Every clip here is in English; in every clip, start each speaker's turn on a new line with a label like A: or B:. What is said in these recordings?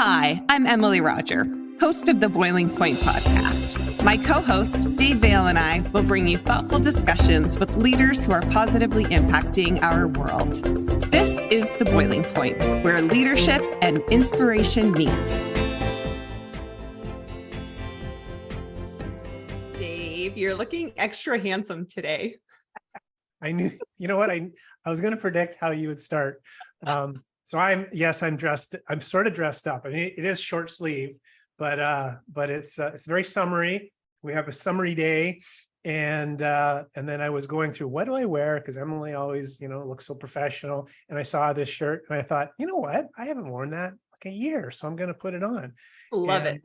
A: Hi, I'm Emily Rodger, host of the Boiling Point podcast. My co-host, Dave Veale, and I will bring you thoughtful discussions with leaders who are positively impacting our world. This is The Boiling Point, where leadership and inspiration meet. Dave, you're looking extra handsome today.
B: I knew, you know what? I was going to predict how you would start. So I'm dressed. I'm sort of dressed up. I mean, it is short sleeve, but it's very summery. We have a summery day, and then I was going through, what do I wear? Because Emily always, looks so professional. And I saw this shirt, and I thought, you know what? I haven't worn that like a year, so I'm going to put it on.
A: Love it.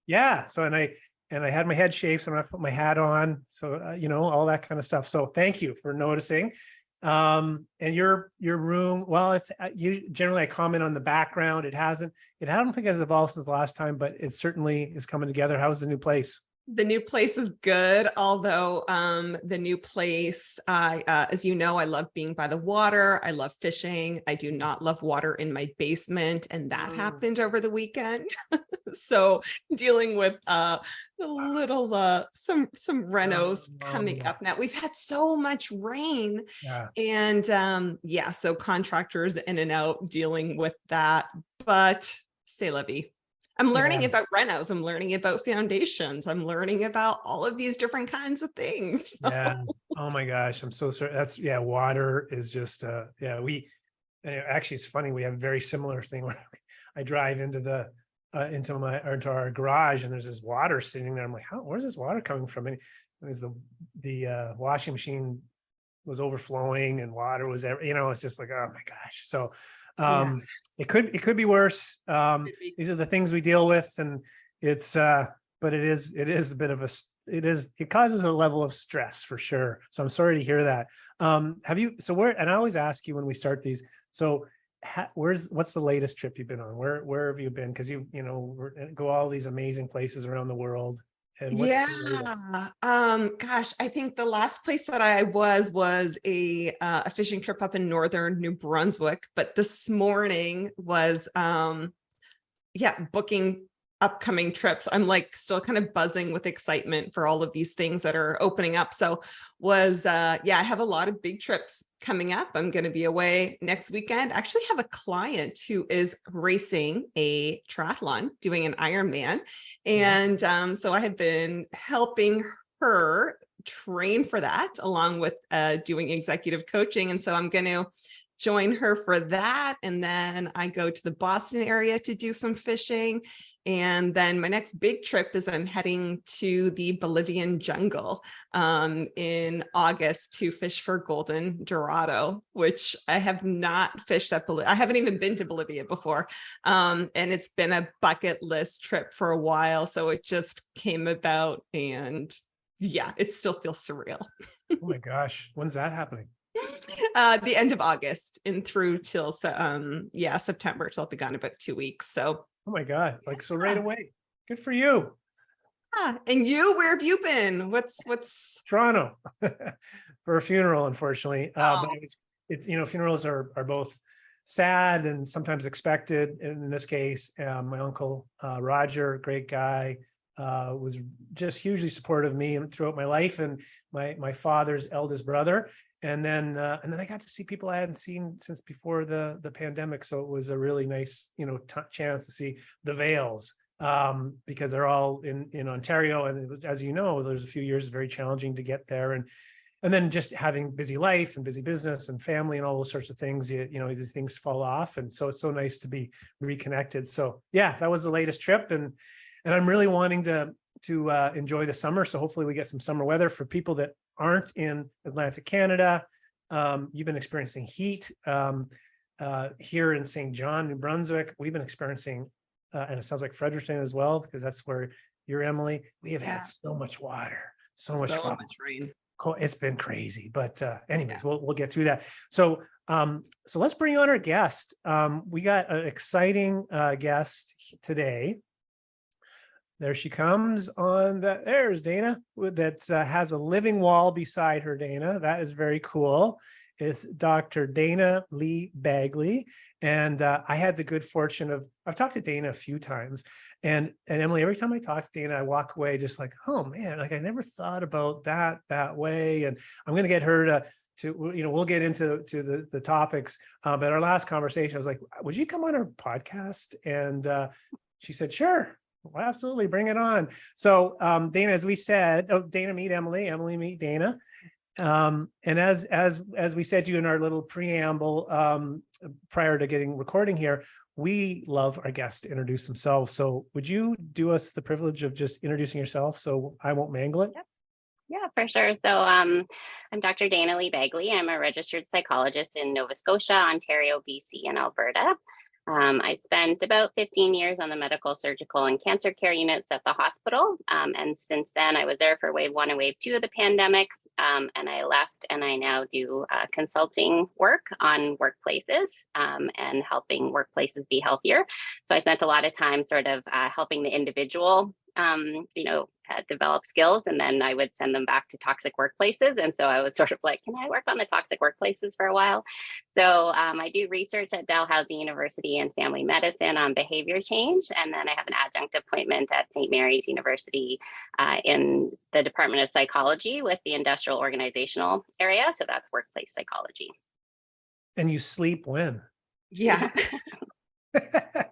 B: Yeah. So I had my head shaved, so I'm going to put my hat on. So all that kind of stuff. So thank you for noticing. And your room, well, it's generally I comment on the background. I don't think it has evolved since the last time, but it certainly is coming together. How's the new place?
A: The new place is good, although the new place, as you know, I love being by the water. I love fishing. I do not love water in my basement, and that happened over the weekend. So dealing with the little some renos coming up now. We've had so much rain, and so contractors in and out dealing with that. But c'est la vie. I'm learning about renos. I'm learning about foundations. I'm learning about all of these different kinds of things. So.
B: Yeah. Oh my gosh. I'm so sorry. Water is just, actually it's funny. We have a very similar thing where I drive into our garage, and there's this water sitting there. I'm like, where's this water coming from? And it was the washing machine was overflowing, and water was, it's just like, oh my gosh. So, it could be worse. These are the things we deal with, and it's but it is a bit of it causes a level of stress for sure. So I'm sorry to hear that. And I always ask you when we start these, so what's the latest trip you've been on? Where have you been? Because you go all these amazing places around the world. And
A: gosh, I think the last place that I was a fishing trip up in northern New Brunswick, but this morning was booking upcoming trips. I'm like still kind of buzzing with excitement for all of these things that are opening up. So I have a lot of big trips coming up. I'm going to be away next weekend. I actually have a client who is racing a triathlon, doing an Ironman. And so I have been helping her train for that, along with doing executive coaching. And so I'm going to join her for that. And then I go to the Boston area to do some fishing. And then my next big trip is I'm heading to the Bolivian jungle in August to fish for golden dorado, which I have not fished at Bolivia. I haven't even been to Bolivia before. And it's been a bucket list trip for a while. So it just came about, and it still feels surreal.
B: Oh my gosh. When's that happening?
A: The end of August and through till September. So I'll be gone about 2 weeks. So
B: oh my God, so right away. Good for you.
A: And you, where have you been? What's
B: Toronto for a funeral, unfortunately. But it's funerals are both sad and sometimes expected. In this case, my uncle Rodger, great guy, was just hugely supportive of me throughout my life, and my father's eldest brother. And then I got to see people I hadn't seen since before the pandemic. So it was a really nice, chance to see the Veales, because they're all in Ontario. And as you know, there's a few years very challenging to get there. And then just having busy life and busy business and family and all those sorts of things, these things fall off. And so it's so nice to be reconnected. So that was the latest trip. And I'm really wanting to enjoy the summer. So hopefully we get some summer weather. For people that aren't in Atlantic Canada, you've been experiencing heat here in St. John, New Brunswick. We've been experiencing, and it sounds like Fredericton as well, because that's where you're, Emily. We have had so much water, so much
A: rain.
B: It's been crazy, but anyways, we'll get through that. So let's bring on our guest. We got an exciting guest today. There she comes there's Dayna, that has a living wall beside her, Dayna. That is very cool. It's Dr. Dayna Lee-Baggley. And I had the good fortune of, I've talked to Dayna a few times. And Emily, every time I talk to Dayna, I walk away just like, oh man, like I never thought about that way. And I'm going to get her to, we'll get into the topics. But our last conversation, I was like, would you come on our podcast? And she said, sure. Well, absolutely, bring it on. So Dayna, as we said, Dayna meet Emily, Emily meet Dayna. And as we said to you in our little preamble prior to getting recording here, we love our guests to introduce themselves. So would you do us the privilege of just introducing yourself so I won't mangle it?
C: Yep. Yeah, for sure. So I'm Dr. Dayna Lee-Baggley. I'm a registered psychologist in Nova Scotia, Ontario, BC, and Alberta. I spent about 15 years on the medical, surgical, and cancer care units at the hospital. And since then, I was there for wave 1 and wave 2 of the pandemic. And I left, and I now do consulting work on workplaces and helping workplaces be healthier. So I spent a lot of time sort of helping the individual develop skills, and then I would send them back to toxic workplaces. And so I was sort of like, can I work on the toxic workplaces for a while? So I do research at Dalhousie University in family medicine on behavior change. And then I have an adjunct appointment at St. Mary's University in the Department of Psychology with the industrial organizational area. So that's workplace psychology.
B: And you sleep when?
A: Yeah.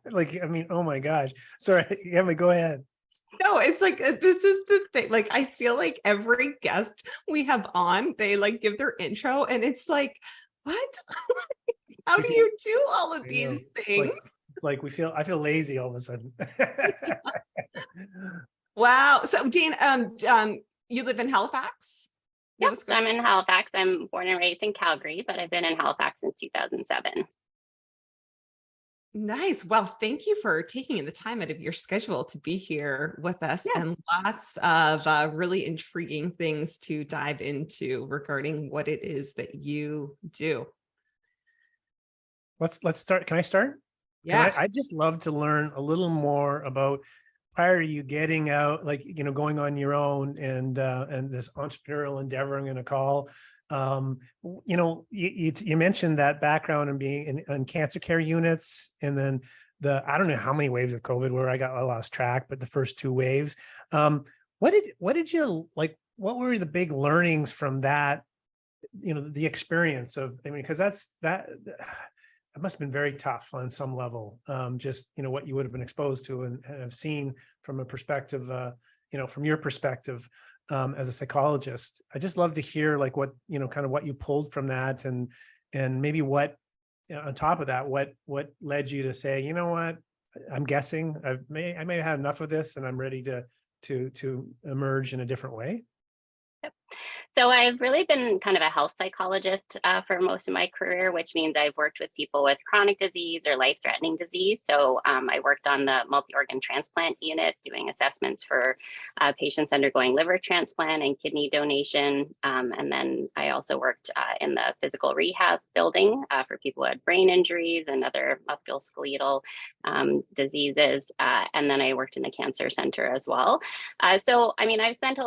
B: Like, I mean, oh my gosh. Sorry, Emily, go ahead.
A: No, it's like, this is the thing. Like, I feel like every guest we have on, they like give their intro and it's like, what? How do you do all of these things?
B: Like I feel lazy all of a sudden.
A: Wow. So Jane, you live in Halifax?
C: Yes, I'm in Halifax. I'm born and raised in Calgary, but I've been in Halifax since 2007.
A: Nice. Well, thank you for taking the time out of your schedule to be here with us, and lots of really intriguing things to dive into regarding what it is that you do.
B: Let's start. Can I start?
A: Yeah.
B: I just love to learn a little more about, prior to you getting out, like, going on your own and this entrepreneurial endeavor I'm going to call. You mentioned that background and being in cancer care units, and then I don't know how many waves of COVID where I lost track, but the first 2 waves. What did you like? What were the big learnings from that? The experience of, I mean, because that must have been very tough on some level. Just what you would have been exposed to and have seen from a perspective, from your perspective. As a psychologist, I just love to hear like what, kind of what you pulled from that, and maybe what, on top of that, what led you to say, you know what, I'm guessing I may have had enough of this and I'm ready to emerge in a different way.
C: Yep. So I've really been kind of a health psychologist for most of my career, which means I've worked with people with chronic disease or life-threatening disease. So I worked on the multi-organ transplant unit doing assessments for patients undergoing liver transplant and kidney donation. And then I also worked in the physical rehab building for people who had brain injuries and other musculoskeletal diseases. And then I worked in the cancer center as well. So, I mean, I've spent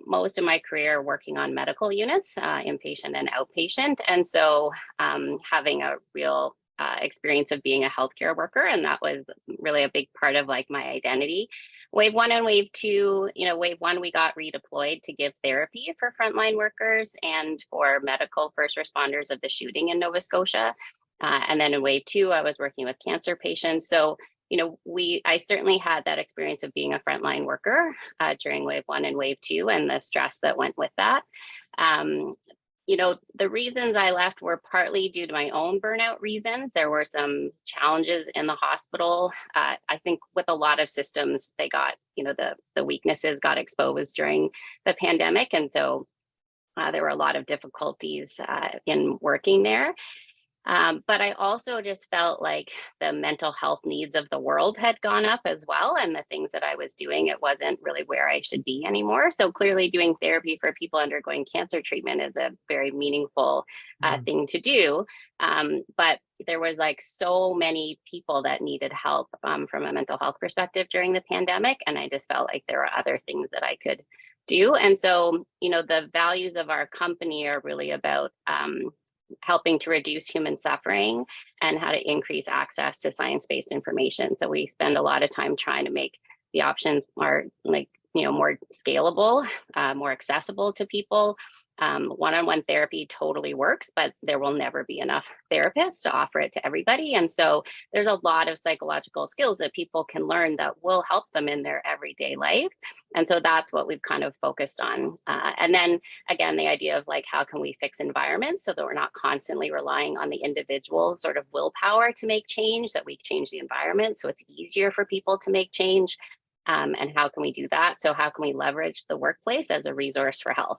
C: most of my career working on medical units, inpatient and outpatient. And so having a real experience of being a healthcare worker, and that was really a big part of like my identity. Wave 1 and wave 2, wave 1, we got redeployed to give therapy for frontline workers and for medical first responders of the shooting in Nova Scotia. And then in wave 2, I was working with cancer patients. So I certainly had that experience of being a frontline worker during wave 1 and wave 2 and the stress that went with that. The reasons I left were partly due to my own burnout reasons. There were some challenges in the hospital. I think with a lot of systems, they got, the weaknesses got exposed during the pandemic. And so there were a lot of difficulties in working there. But I also just felt like the mental health needs of the world had gone up as well. And the things that I was doing, it wasn't really where I should be anymore. So clearly doing therapy for people undergoing cancer treatment is a very meaningful thing to do. But there was like so many people that needed help from a mental health perspective during the pandemic. And I just felt like there were other things that I could do. And so, the values of our company are really about helping to reduce human suffering and how to increase access to science-based information. So we spend a lot of time trying to make the options more more scalable, more accessible to people. One-on-one therapy totally works, but there will never be enough therapists to offer it to everybody. And so there's a lot of psychological skills that people can learn that will help them in their everyday life. And so that's what we've kind of focused on. And then again, the idea of like, how can we fix environments so that we're not constantly relying on the individual sort of willpower to make change, that we change the environment so it's easier for people to make change. And how can we do that? So how can we leverage the workplace as a resource for health?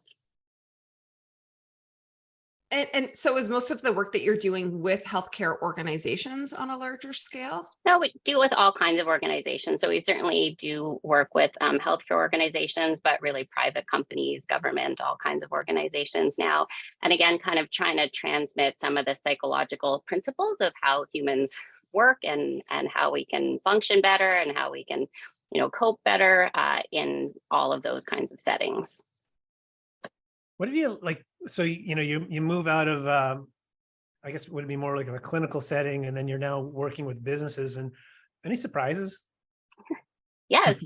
A: And so is most of the work that you're doing with healthcare organizations on a larger scale?
C: No, we do with all kinds of organizations. So we certainly do work with healthcare organizations, but really private companies, government, all kinds of organizations now. And again, kind of trying to transmit some of the psychological principles of how humans work and how we can function better and how we can, cope better in all of those kinds of settings.
B: What have you like? So, you move out of, I guess would it be more like a clinical setting, and then you're now working with businesses, and any surprises?
C: Yes.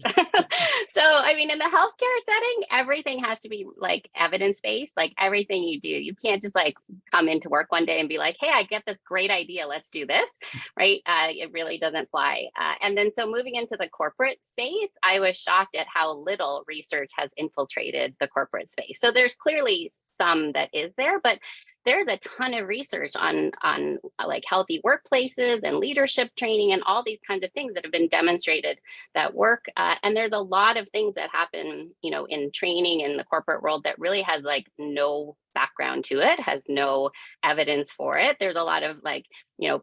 C: So, I mean, in the healthcare setting, everything has to be like evidence-based, like everything you do. You can't just like come into work one day and be like, hey, I get this great idea, let's do this, right? It really doesn't fly. And then so moving into the corporate space, I was shocked at how little research has infiltrated the corporate space. So there's clearly some that is there, but there's a ton of research on like healthy workplaces and leadership training and all these kinds of things that have been demonstrated that work. And there's a lot of things that happen, in training in the corporate world that really has like no background to it, has no evidence for it. There's a lot of like,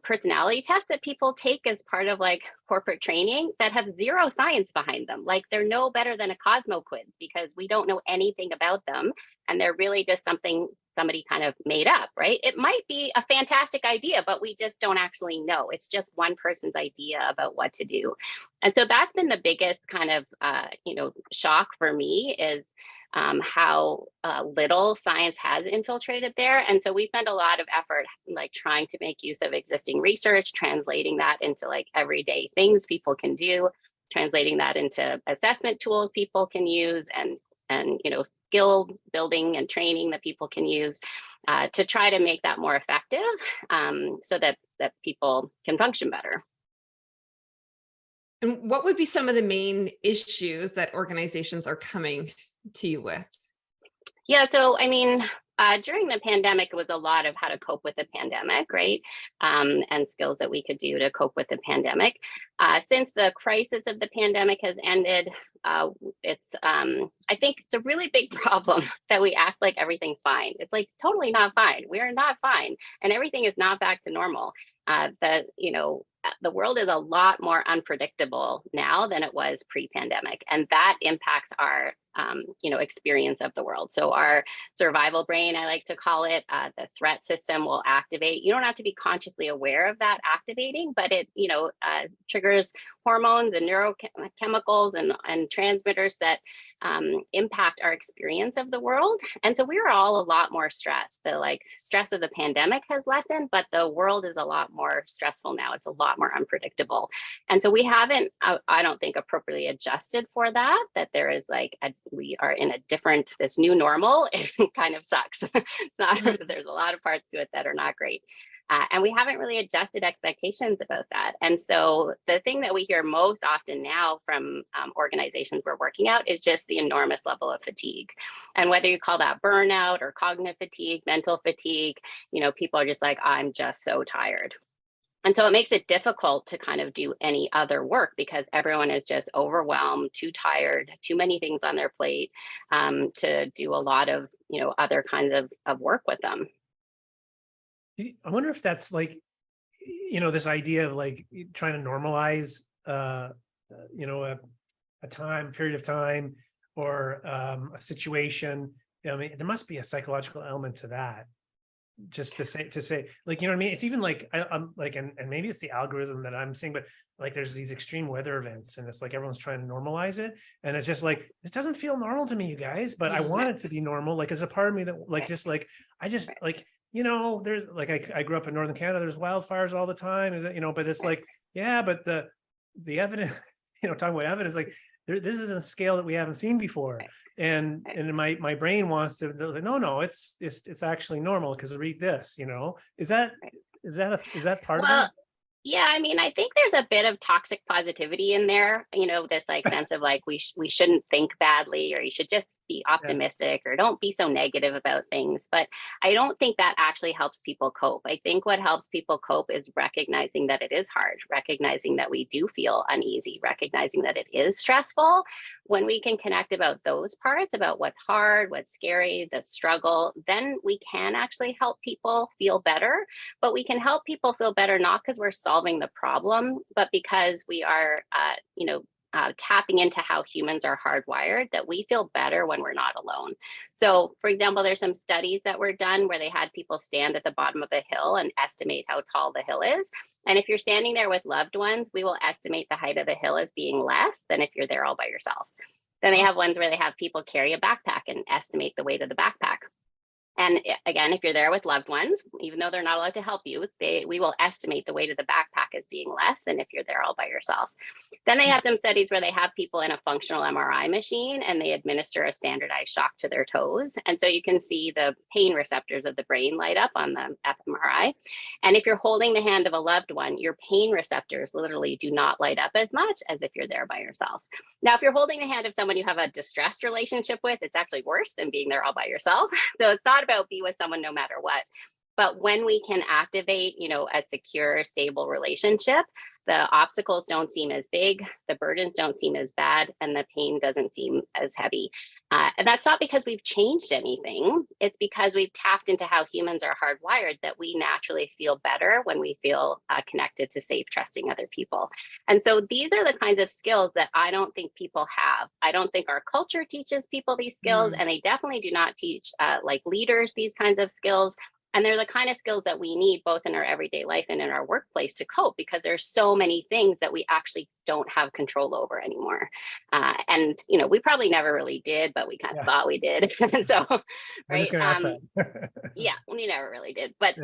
C: personality tests that people take as part of like corporate training that have zero science behind them. Like they're no better than a Cosmo quiz because we don't know anything about them. And they're really just something somebody kind of made up, right? It might be a fantastic idea, but we just don't actually know. It's just one person's idea about what to do. And so that's been the biggest kind of, shock for me is how little science has infiltrated there. And so we spend a lot of effort like trying to make use of existing research, translating that into like everyday things people can do, translating that into assessment tools people can use, and skill building and training that people can use to try to make that more effective, so that people can function better.
A: And what would be some of the main issues that organizations are coming to you with?
C: Yeah, so I mean, during the pandemic, it was a lot of how to cope with the pandemic, right? And skills that we could do to cope with the pandemic. Since the crisis of the pandemic has ended, I think it's a really big problem that we act like everything's fine. It's like totally not fine. We are not fine, and everything is not back to normal. The world is a lot more unpredictable now than it was pre-pandemic, and that impacts our experience of the world. So our survival brain, I like to call it, the threat system will activate. You don't have to be consciously aware of that activating, but it triggers hormones and neurochemicals and transmitters that impact our experience of the world. And so we're all a lot more stressed. The stress of the pandemic has lessened, but the world is a lot more stressful now. It's a lot more unpredictable. And so we haven't, I don't think, appropriately adjusted for that there is we are in this new normal. It kind of sucks. There's a lot of parts to it that are not great. And we haven't really adjusted expectations about that. And so the thing that we hear most often now from organizations we're working out is just the enormous level of fatigue. And whether you call that burnout or cognitive fatigue, mental fatigue, people are just like, I'm just so tired. And so it makes it difficult to kind of do any other work because everyone is just overwhelmed, too tired, too many things on their plate to do a lot of, other kinds of work with them.
B: I wonder if that's like, this idea of like trying to normalize, a period of time or a situation. I mean, there must be a psychological element to that. just to say, like, you know what I mean? It's even like, I'm like, and maybe it's the algorithm that I'm seeing, but like, there's these extreme weather events and it's like, everyone's trying to normalize it. And it's just like, this doesn't feel normal to me, you guys, but I want it to be normal. Like, as a part of me that like, just like, I just like, you know, there's like, I grew up in Northern Canada, there's wildfires all the time, you know, but it's like, yeah, but the evidence, you know, talking about evidence, like this is a scale that we haven't seen before. And my brain wants to, no, it's actually normal because read this, you know. Is that part of it?
C: Yeah, I mean, I think there's a bit of toxic positivity in there, you know, this like sense of like we shouldn't think badly, or you should just be optimistic, or don't be so negative about things. But I don't think that actually helps people cope. I think what helps people cope is recognizing that it is hard, recognizing that we do feel uneasy, recognizing that it is stressful. When we can connect about those parts, about what's hard, what's scary, the struggle, then we can actually help people feel better. But we can help people feel better not because we're solving the problem, but because we are, tapping into how humans are hardwired, that we feel better when we're not alone. So, for example, there's some studies that were done where they had people stand at the bottom of a hill and estimate how tall the hill is. And if you're standing there with loved ones, we will estimate the height of the hill as being less than if you're there all by yourself. Then they have ones where they have people carry a backpack and estimate the weight of the backpack. And again, if you're there with loved ones, even though they're not allowed to help you, we will estimate the weight of the backpack as being less than if you're there all by yourself. Then they have some studies where they have people in a functional MRI machine and they administer a standardized shock to their toes. And so you can see the pain receptors of the brain light up on the fMRI. And if you're holding the hand of a loved one, your pain receptors literally do not light up as much as if you're there by yourself. Now, if you're holding the hand of someone you have a distressed relationship with, it's actually worse than being there all by yourself. So it's not about be with someone no matter what. But when we can activate, a secure, stable relationship, the obstacles don't seem as big, the burdens don't seem as bad, and the pain doesn't seem as heavy. And that's not because we've changed anything. It's because we've tapped into how humans are hardwired, that we naturally feel better when we feel connected to safe, trusting other people. And so these are the kinds of skills that I don't think people have. I don't think our culture teaches people these skills, and they definitely do not teach leaders these kinds of skills. And they're the kind of skills that we need both in our everyday life and in our workplace to cope, because there's so many things that we actually don't have control over anymore. And we probably never really did, but we kind of thought we did. And so, right?
B: I'm just going to ask that.
C: Yeah, we never really did. But,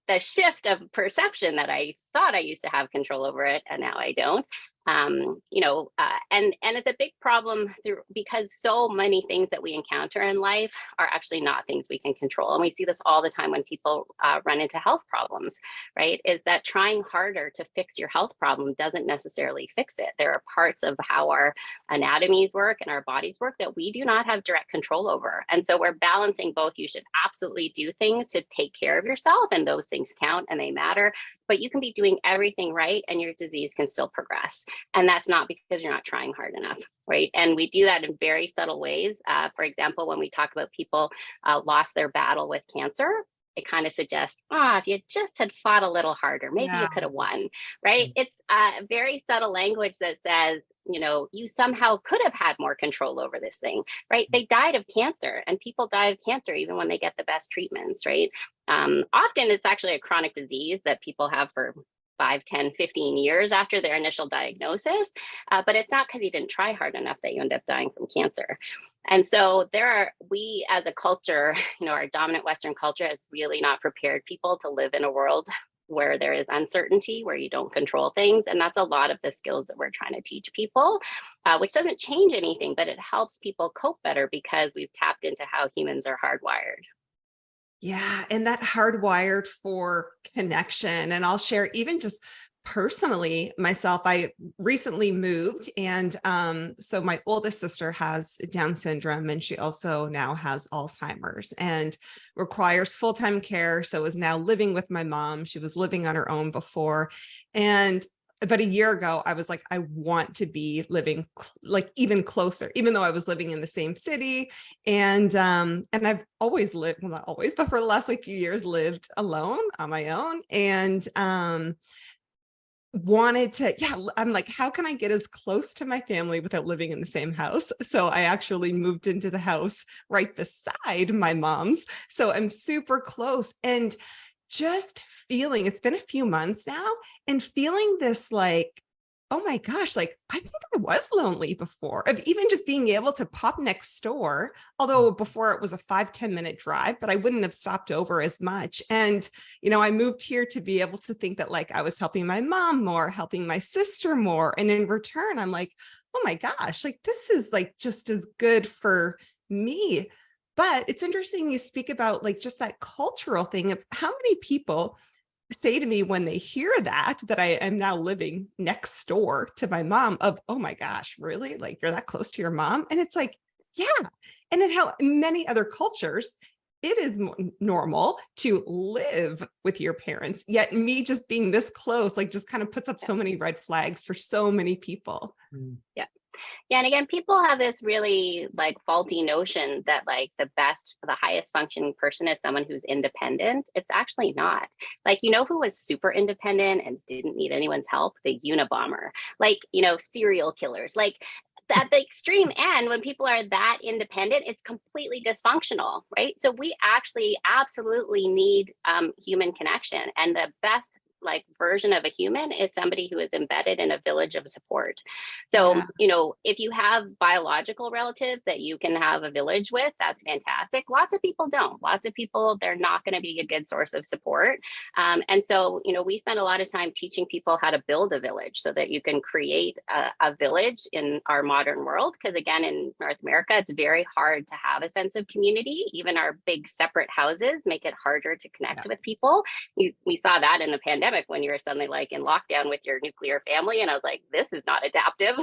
C: the shift of perception that I thought I used to have control over it, and now I don't. And it's a big problem because so many things that we encounter in life are actually not things we can control. And we see this all the time when people run into health problems, right? Is that trying harder to fix your health problem doesn't necessarily fix it. There are parts of how our anatomies work and our bodies work that we do not have direct control over. And so we're balancing both. You should absolutely do things to take care of yourself, and those things count and they matter, but you can be doing everything right and your disease can still progress. And that's not because you're not trying hard enough, right? And we do that in very subtle ways. For example, when we talk about people lost their battle with cancer, it kind of suggests, if you just had fought a little harder, maybe you could have won, right? It's very subtle language that says, you somehow could have had more control over this thing, right? They died of cancer, and people die of cancer even when they get the best treatments, right? Often it's actually a chronic disease that people have for 5, 10, 15 years after their initial diagnosis. But it's not because you didn't try hard enough that you end up dying from cancer. And so we as a culture, our dominant Western culture has really not prepared people to live in a world where there is uncertainty, where you don't control things. And that's a lot of the skills that we're trying to teach people, which doesn't change anything, but it helps people cope better because we've tapped into how humans are hardwired.
A: Yeah, and that hardwired for connection. And I'll share even just personally myself, I recently moved, and so my oldest sister has Down syndrome, and she also now has Alzheimer's and requires full-time care. So is now living with my mom. She was living on her own before. And about a year ago, I was like, I want to be living like even closer, even though I was living in the same city. And I've always lived, well, not always, but for the last few years lived alone on my own. And wanted to, I'm like, how can I get as close to my family without living in the same house? So I actually moved into the house right beside my mom's. So I'm super close, and just feeling, it's been a few months now, and feeling this like, oh my gosh, like I think I was lonely before, of even just being able to pop next door. Although before it was a 5-10 minute drive, but I wouldn't have stopped over as much. And, I moved here to be able to think that like I was helping my mom more, helping my sister more. And in return, I'm like, oh my gosh, like this is like just as good for me. But it's interesting you speak about like just that cultural thing of how many people say to me when they hear that I am now living next door to my mom, of, oh my gosh, really? Like you're that close to your mom? And it's like, yeah. And in how many other cultures, it is normal to live with your parents. Yet me just being this close, like just kind of puts up so many red flags for so many people.
C: Yeah. Yeah. And again, people have this really like faulty notion that like the highest functioning person is someone who's independent. It's actually not. Like, who was super independent and didn't need anyone's help? The Unabomber, like, serial killers, like at the extreme end, when people are that independent, it's completely dysfunctional, right? So we actually absolutely need human connection. And the best like version of a human is somebody who is embedded in a village of support. So, if you have biological relatives that you can have a village with, that's fantastic. Lots of people don't. Lots of people, they're not going to be a good source of support. And so, we spend a lot of time teaching people how to build a village so that you can create a village in our modern world. Because again, in North America, it's very hard to have a sense of community. Even our big separate houses make it harder to connect with people. We saw that in the pandemic when you were suddenly like in lockdown with your nuclear family. And I was like, this is not adaptive.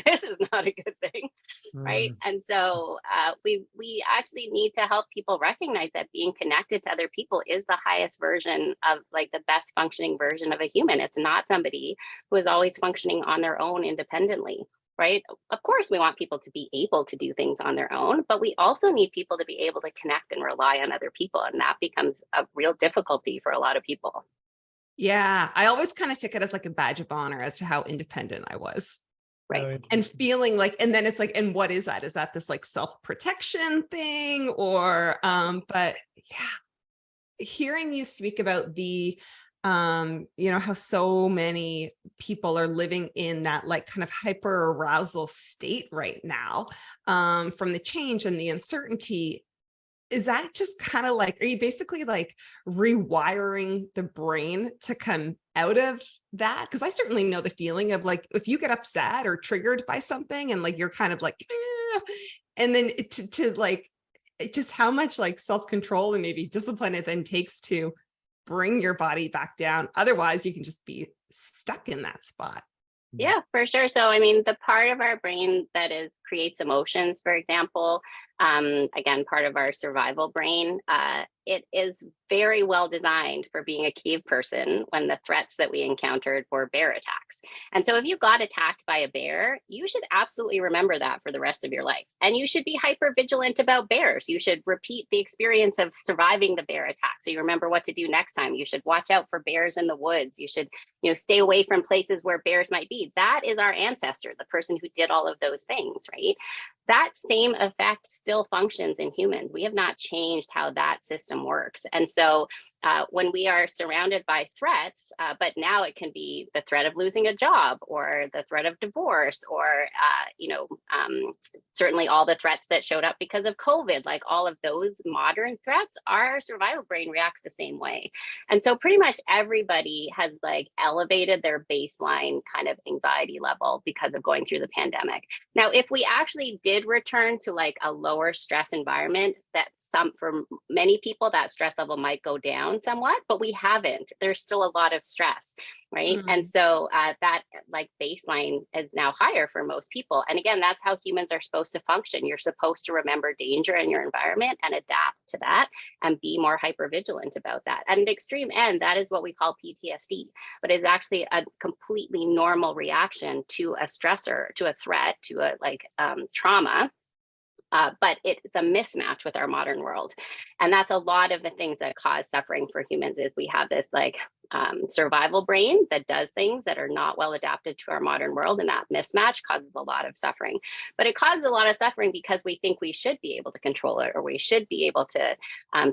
C: This is not a good thing. Right. And so we actually need to help people recognize that being connected to other people is the highest version of like the best functioning version of a human. It's not somebody who is always functioning on their own independently. Right. Of course, we want people to be able to do things on their own, but we also need people to be able to connect and rely on other people. And that becomes a real difficulty for a lot of people.
A: Yeah, I always kind of took it as like a badge of honor as to how independent I was.
C: Right.
A: And feeling like, and then it's like, and what is that? Is that this like self-protection thing? Or, but yeah, hearing you speak about the, how so many people are living in that like kind of hyper arousal state right now, from the change and the uncertainty. Is that just kind of like, are you basically like rewiring the brain to come out of that? Because I certainly know the feeling of like, if you get upset or triggered by something and like, you're kind of like, and then to like, just how much like self-control and maybe discipline it then takes to bring your body back down. Otherwise you can just be stuck in that spot.
C: Yeah, for sure. So, I mean, the part of our brain that creates emotions, for example, again, part of our survival brain, it is very well designed for being a cave person when the threats that we encountered were bear attacks. And so if you got attacked by a bear, you should absolutely remember that for the rest of your life. And you should be hyper vigilant about bears. You should repeat the experience of surviving the bear attack. So you remember what to do next time. You should watch out for bears in the woods. You should, stay away from places where bears might be. That is our ancestor, the person who did all of those things, right? That same effect still functions in humans. We have not changed how that system works. And so when we are surrounded by threats, but now it can be the threat of losing a job or the threat of divorce or, certainly all the threats that showed up because of COVID, like all of those modern threats, our survival brain reacts the same way. And so pretty much everybody has like elevated their baseline kind of anxiety level because of going through the pandemic. Now, if we actually did return to like a lower stress environment, that for many people, that stress level might go down somewhat, but we haven't. There's still a lot of stress, right? And so that like baseline is now higher for most people. And again, that's how humans are supposed to function. You're supposed to remember danger in your environment and adapt to that and be more hypervigilant about that. At an extreme end, that is what we call PTSD, but it's actually a completely normal reaction to a stressor, to a threat, to a trauma. But it's a mismatch with our modern world. And that's a lot of the things that cause suffering for humans is we have this like survival brain that does things that are not well adapted to our modern world, and that mismatch causes a lot of suffering. But it causes a lot of suffering because we think we should be able to control it, or we should be able to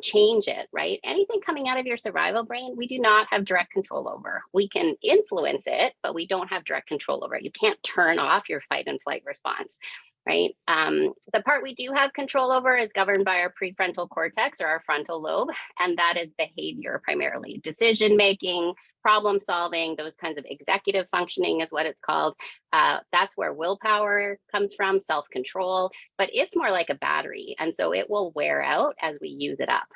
C: change it, right? Anything coming out of your survival brain, we do not have direct control over. We can influence it, but we don't have direct control over it. You can't turn off your fight and flight response, right? The part we do have control over is governed by our prefrontal cortex, or our frontal lobe, and that is behavior primarily. Decision making, problem solving, those kinds of executive functioning is what it's called. That's where willpower comes from, self-control, but it's more like a battery, and so it will wear out as we use it up.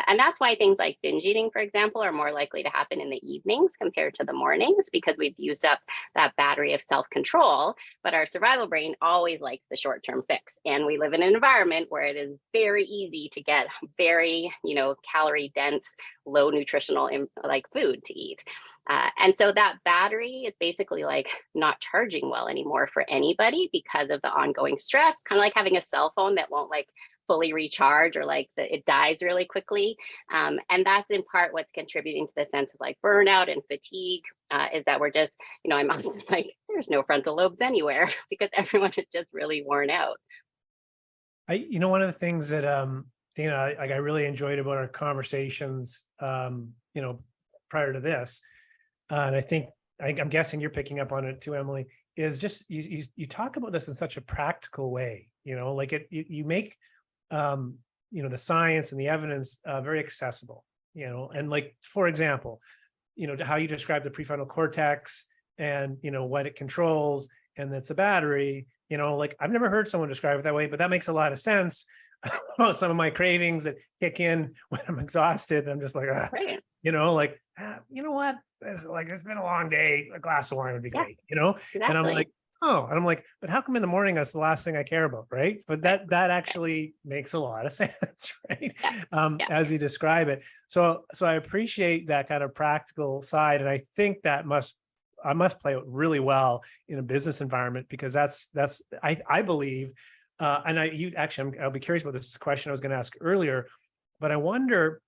C: And that's why things like binge eating, for example, are more likely to happen in the evenings compared to the mornings, because we've used up that battery of self-control. But our survival brain always likes the short-term fix. And we live in an environment where it is very easy to get very, calorie dense, low nutritional like food to eat. And so that battery is basically like not charging well anymore for anybody because of the ongoing stress, kind of like having a cell phone that won't like fully recharge, or like it dies really quickly. And that's in part what's contributing to the sense of like burnout and fatigue, is that we're just, I'm like, there's no frontal lobes anywhere because everyone is just really worn out.
B: One of the things that, Dayna, I really enjoyed about our conversations, prior to this, and I think, I'm guessing you're picking up on it too, Emily, is just, you talk about this in such a practical way, like you make, the science and the evidence very accessible, and like, for example, how you describe the prefrontal cortex and, what it controls, and that's a battery, like I've never heard someone describe it that way, but that makes a lot of sense about some of my cravings that kick in when I'm exhausted. I'm just like,
C: Right.
B: What? It's been a long day. A glass of wine would be great,
C: Exactly.
B: And I'm like, but how come in the morning that's the last thing I care about, right? But that actually makes a lot of sense, right? As you describe it. So I appreciate that kind of practical side, and I think that I must play out really well in a business environment, because I believe, and I'll be curious about this question I was going to ask earlier, but I wonder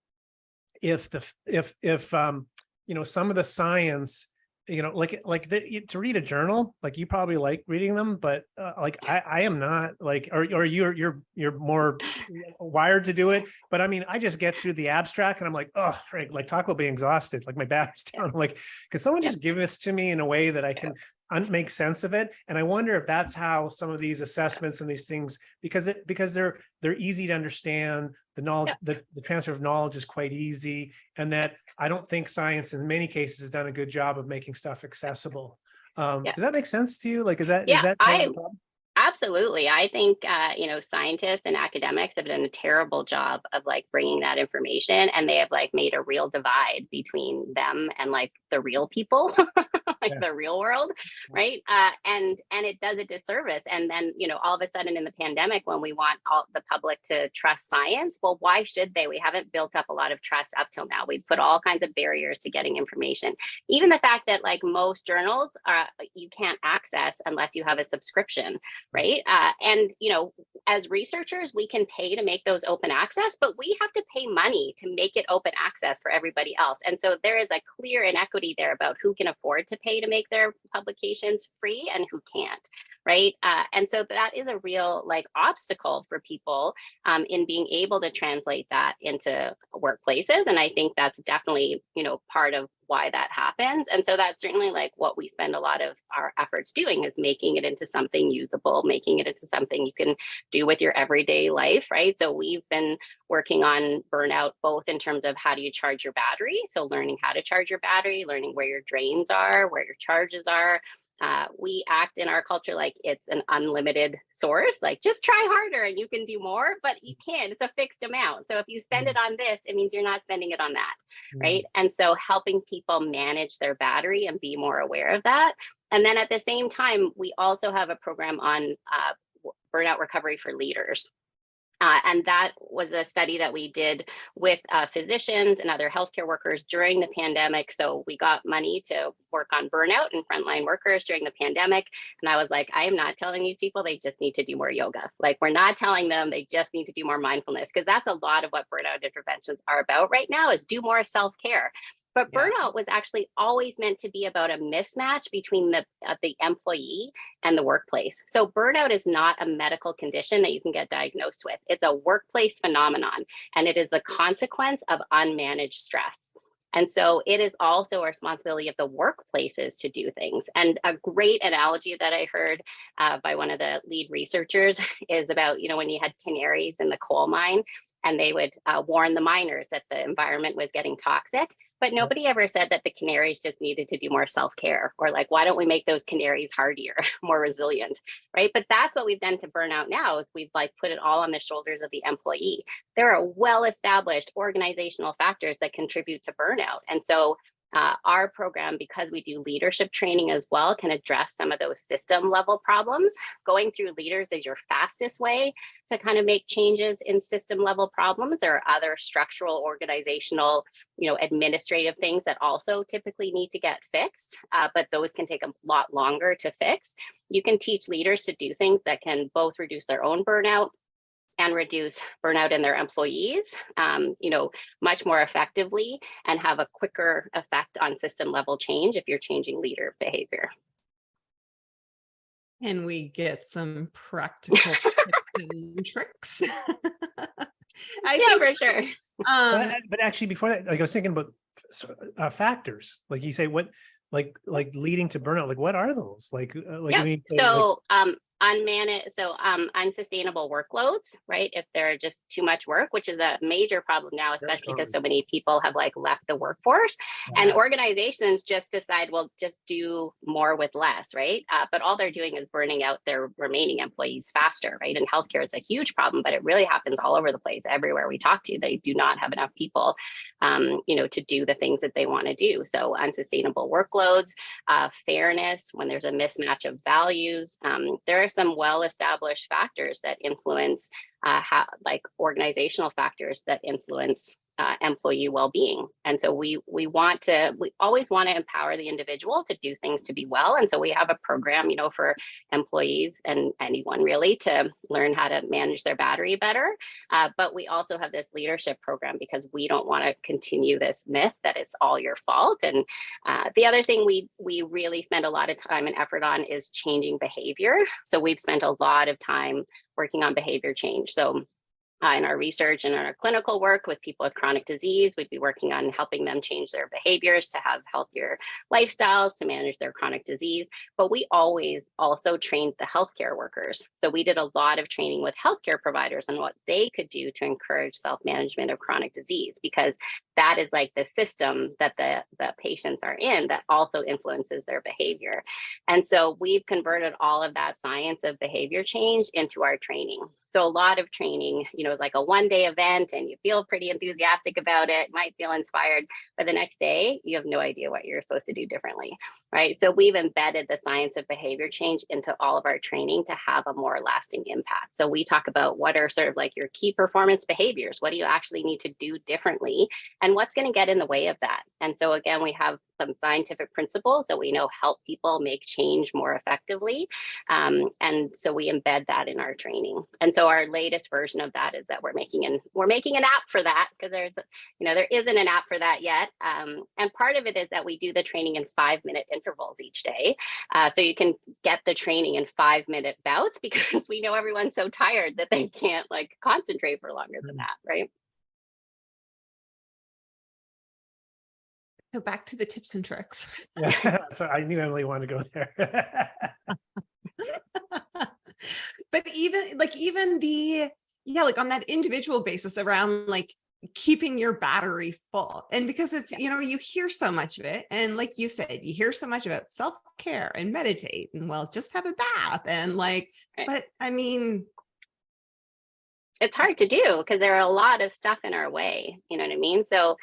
B: if some of the science, to read a journal, like you probably like reading them, but I am not, like, or you're more wired to do it. But I mean, I just get through the abstract and I'm like, oh, Frank, like talk about being exhausted, like my battery's down. I'm like, could someone just give this to me in a way that I can make sense of it? And I wonder if that's how some of these assessments and these things, because they're easy to understand, the knowledge, the transfer of knowledge is quite easy, and that I don't think science in many cases has done a good job of making stuff accessible. Does that make sense to you? Like, is that part of the problem?
C: Absolutely. I think, scientists and academics have done a terrible job of like bringing that information, and they have like made a real divide between them and like the real people, like the real world. Right. And it does a disservice. And then, all of a sudden in the pandemic, when we want all the public to trust science, well, why should they? We haven't built up a lot of trust up till now. We've put all kinds of barriers to getting information. Even the fact that like most journals you can't access unless you have a subscription. Right. And, as researchers, we can pay to make those open access, but we have to pay money to make it open access for everybody else. And so there is a clear inequity there about who can afford to pay to make their publications free and who can't. Right. And so that is a real like obstacle for people in being able to translate that into workplaces. And I think that's definitely, part of why that happens. And so that's certainly like what we spend a lot of our efforts doing, is making it into something usable, making it into something you can do with your everyday life, right? So we've been working on burnout, both in terms of how do you charge your battery? So learning how to charge your battery, learning where your drains are, where your charges are. We act in our culture like it's an unlimited source, like just try harder and you can do more, but you can't. It's a fixed amount. So if you spend it on this, it means you're not spending it on that, right? And so helping people manage their battery and be more aware of that. And then at the same time, we also have a program on burnout recovery for leaders. And that was a study that we did with physicians and other healthcare workers during the pandemic. So we got money to work on burnout and frontline workers during the pandemic. And I was like, I am not telling these people they just need to do more yoga. Like, we're not telling them they just need to do more mindfulness, because that's a lot of what burnout interventions are about right now, is do more self-care. But
A: Yeah.
C: burnout was actually always meant to be about a mismatch between the employee and the workplace. So burnout is not a medical condition that you can get diagnosed with. It's a workplace phenomenon, and it is the consequence of unmanaged stress. And so it is also a responsibility of the workplaces to do things. And a great analogy that I heard by one of the lead researchers is about, when you had canaries in the coal mine, and they would warn the miners that the environment was getting toxic. But nobody ever said that the canaries just needed to do more self-care, or like, why don't we make those canaries hardier, more resilient, right? But that's what we've done to burnout now, is we've like put it all on the shoulders of the employee. There are well-established organizational factors that contribute to burnout. And so our program, because we do leadership training as well, can address some of those system level problems. Going through leaders is your fastest way to kind of make changes in system level problems. There are other structural, organizational, administrative things that also typically need to get fixed, but those can take a lot longer to fix. You can teach leaders to do things that can both reduce their own burnout and reduce burnout in their employees, much more effectively, and have a quicker effect on system level change if you're changing leader behavior.
A: And we get some practical tips and tricks.
C: For sure.
B: But actually, before that, like I was thinking about factors, like you say, what, like leading to burnout, like what are those?
C: Unsustainable workloads, right? If they're just too much work, which is a major problem now, especially because so many people have like left the workforce, and organizations just decide, well, just do more with less, right? But all they're doing is burning out their remaining employees faster, right? In healthcare, it's a huge problem, but it really happens all over the place. Everywhere we talk to, they do not have enough people, to do the things that they want to do. So unsustainable workloads, fairness, when there's a mismatch of values, there are some well-established factors that influence organizational factors that influence employee well-being. And so we always want to empower the individual to do things to be well. And so we have a program, for employees and anyone really to learn how to manage their battery better. But we also have this leadership program because we don't want to continue this myth that it's all your fault. And the other thing we really spend a lot of time and effort on is changing behavior. So we've spent a lot of time working on behavior change. So in our research and in our clinical work with people with chronic disease, we'd be working on helping them change their behaviors to have healthier lifestyles, to manage their chronic disease. But we always also trained the healthcare workers. So we did a lot of training with healthcare providers on what they could do to encourage self-management of chronic disease, because that is like the system that the patients are in that also influences their behavior. And so we've converted all of that science of behavior change into our training. So a lot of training, like a one-day event, and you feel pretty enthusiastic about it, might feel inspired, but the next day you have no idea what you're supposed to do differently, right? So we've embedded the science of behavior change into all of our training to have a more lasting impact. So we talk about what are sort of like your key performance behaviors. What do you actually need to do differently? And what's going to get in the way of that? And so again, we have some scientific principles that we know help people make change more effectively. And so we embed that in our training. And so our latest version of that is that we're making an app for that, because there isn't an app for that yet. And part of it is that we do the training in 5-minute intervals each day. So you can get the training in 5-minute bouts, because we know everyone's so tired that they can't concentrate for longer than that, right?
A: So back to the tips and tricks.
B: Yeah, so I knew Emily wanted to go there.
A: But even on that individual basis around keeping your battery full, and because it's, you hear so much of it, and like you said, you hear so much about self-care and meditate and just have a bath and
C: right.
A: But I mean,
C: it's hard to do because there are a lot of stuff in our way, you know what I mean? So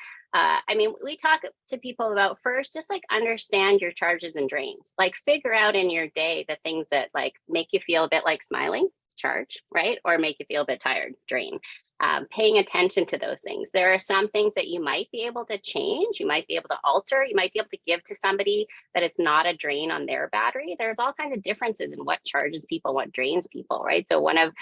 C: we talk to people about first, just understand your charges and drains, figure out in your day the things that make you feel a bit like smiling, charge, right? Or make you feel a bit tired, drain. paying attention to those things. There are some things that you might be able to change, you might be able to alter, you might be able to give to somebody that it's not a drain on their battery. There's all kinds of differences in what charges people, what drains people, right? So one of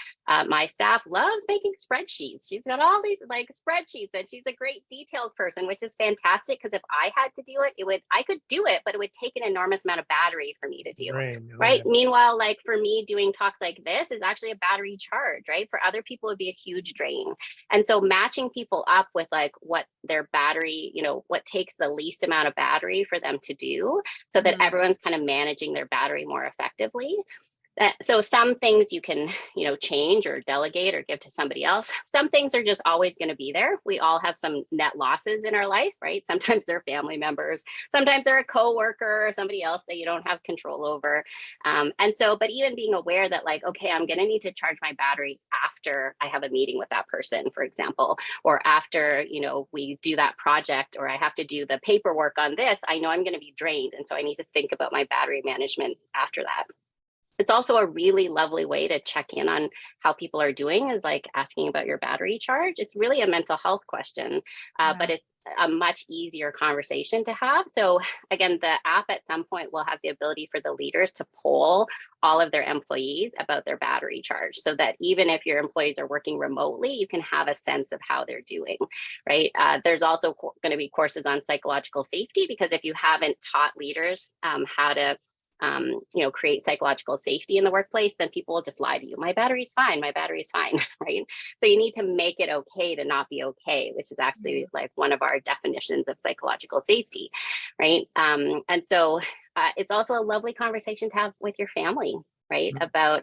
C: my staff loves making spreadsheets. She's got all these like spreadsheets, and she's a great details person, which is fantastic, because if I had to do it, I could do it, but it would take an enormous amount of battery for me to do, right? Meanwhile, like for me, doing talks like this is actually a battery charge, right? For other people, it would be a huge drain. And so matching people up with like what their battery, what takes the least amount of battery for them to do, so that everyone's kind of managing their battery more effectively. So some things you can, change or delegate or give to somebody else. Some things are just always going to be there. We all have some net losses in our life, right? Sometimes they're family members, sometimes they're a coworker or somebody else that you don't have control over. But even being aware that like, okay, I'm going to need to charge my battery after I have a meeting with that person, for example, or after, we do that project, or I have to do the paperwork on this, I know I'm going to be drained. And so I need to think about my battery management after that. It's also a really lovely way to check in on how people are doing, is like asking about your battery charge. It's really a mental health question, but it's a much easier conversation to have. So again, the app at some point will have the ability for the leaders to poll all of their employees about their battery charge, so that even if your employees are working remotely, you can have a sense of how they're doing, right? There's also going to be courses on psychological safety, because if you haven't taught leaders how to create psychological safety in the workplace, then people will just lie to you. My battery's fine, right? So you need to make it okay to not be okay, which is actually like one of our definitions of psychological safety, right? And so it's also a lovely conversation to have with your family, right? About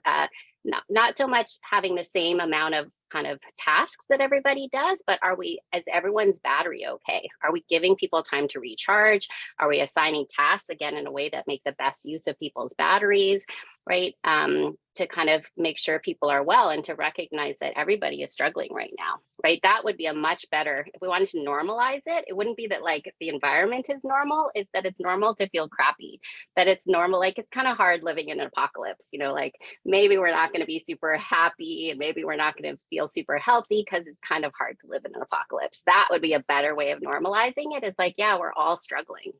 C: not so much having the same amount of kind of tasks that everybody does, but is everyone's battery okay? Are we giving people time to recharge? Are we assigning tasks again in a way that make the best use of people's batteries, right? To kind of make sure people are well, and to recognize that everybody is struggling right now, right? That would be a much better, if we wanted to normalize it, it wouldn't be that like the environment is normal, it's that it's normal to feel crappy, that it's normal, like it's kind of hard living in an apocalypse, like maybe we're not going to be super happy, and maybe we're not going to feel super healthy because it's kind of hard to live in an apocalypse. That would be a better way of normalizing it, is like, yeah, we're all struggling.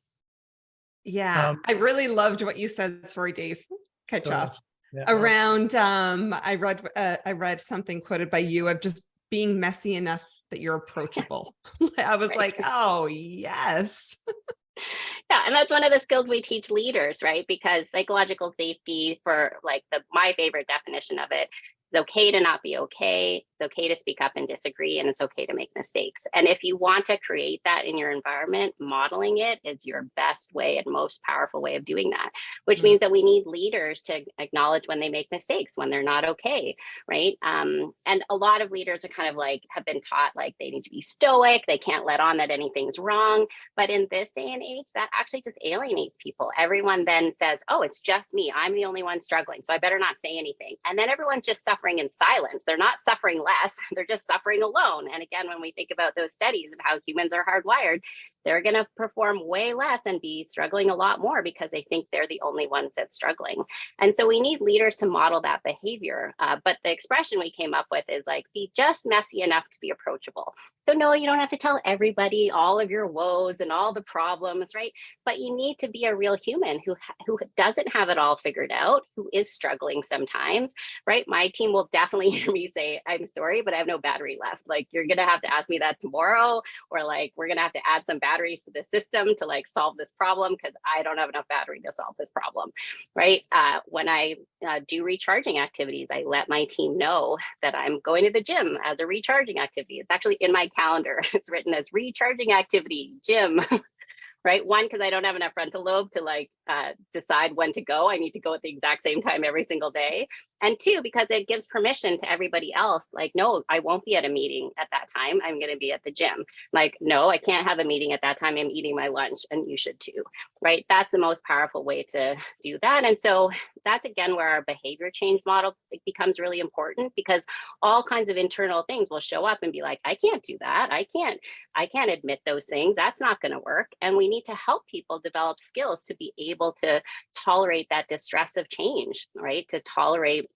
A: Yeah, I really loved what you said. Sorry, Dave, catch off.
B: Yeah.
A: Around I read something quoted by you of just being messy enough that you're approachable. I was like, oh yes.
C: Yeah, and that's one of the skills we teach leaders, right? Because psychological safety, for like my favorite definition of it, it's okay to not be okay. It's okay to speak up and disagree, and it's okay to make mistakes. And if you want to create that in your environment, modeling it is your best way and most powerful way of doing that, which means that we need leaders to acknowledge when they make mistakes, when they're not okay, right? And a lot of leaders are kind of like, have been taught like they need to be stoic, they can't let on that anything's wrong. But in this day and age, that actually just alienates people. Everyone then says, oh, it's just me, I'm the only one struggling, so I better not say anything. And then everyone's just suffering in silence. They're not suffering less, they're just suffering alone. And again, when we think about those studies of how humans are hardwired, they're going to perform way less and be struggling a lot more because they think they're the only ones that's struggling. And so we need leaders to model that behavior. But the expression we came up with is like, be just messy enough to be approachable. So no, you don't have to tell everybody all of your woes and all the problems, right? But you need to be a real human who doesn't have it all figured out, who is struggling sometimes, right? My team will definitely hear me say, I'm sorry, but I have no battery left. Like, you're going to have to ask me that tomorrow, or like, we're going to have to add some batteries to the system to like solve this problem, because I don't have enough battery to solve this problem, right? When I do recharging activities, I let my team know that I'm going to the gym as a recharging activity. It's actually in my calendar. It's written as recharging activity, gym. Right? One, because I don't have enough frontal lobe to like decide when to go. I need to go at the exact same time every single day. And two, because it gives permission to everybody else. Like, no, I won't be at a meeting at that time. I'm going to be at the gym. Like, no, I can't have a meeting at that time. I'm eating my lunch, and you should too, right? That's the most powerful way to do that. And so that's, again, where our behavior change model becomes really important, because all kinds of internal things will show up and be like, I can't do that. I can't admit those things. That's not going to work. And we need to help people develop skills to be able to tolerate that distress of change, right? To tolerate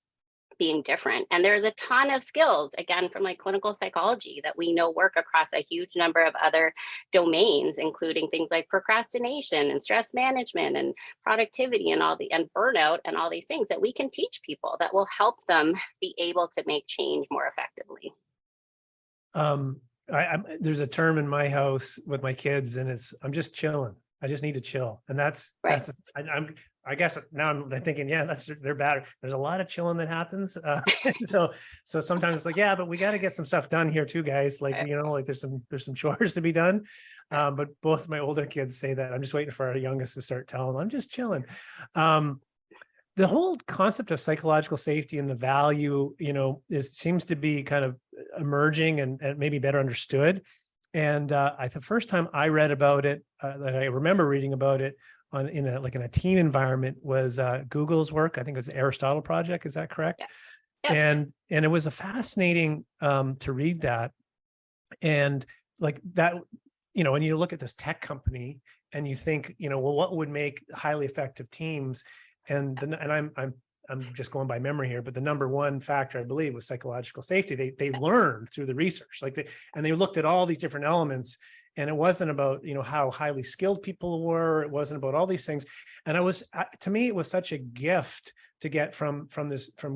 C: being different. And there's a ton of skills, again, from like clinical psychology that we know work across a huge number of other domains, including things like procrastination and stress management and productivity and and burnout and all these things that we can teach people that will help them be able to make change more effectively.
B: There's a term in my house with my kids, and I'm just chilling. I just need to chill. And
C: Right.
B: I guess now I'm thinking, yeah, they're bad. There's a lot of chilling that happens. So sometimes it's like, yeah, but we got to get some stuff done here too, guys. Like,
C: Right.
B: like there's some chores to be done. But both my older kids say that. I'm just waiting for our youngest to start telling them I'm just chilling. The whole concept of psychological safety and the value, seems to be kind of emerging and maybe better understood. And the first time I read about it, that I remember reading about it in a team environment was Google's work. I think it was the Aristotle Project. Is that correct?
C: Yeah.
B: And it was a fascinating to read that. And like that, when you look at this tech company and you think, well, what would make highly effective teams? And I'm just going by memory here, but the number one factor I believe was psychological safety. They learned through the research, they looked at all these different elements, and it wasn't about how highly skilled people were. It wasn't about all these things. And to me, it was such a gift to get from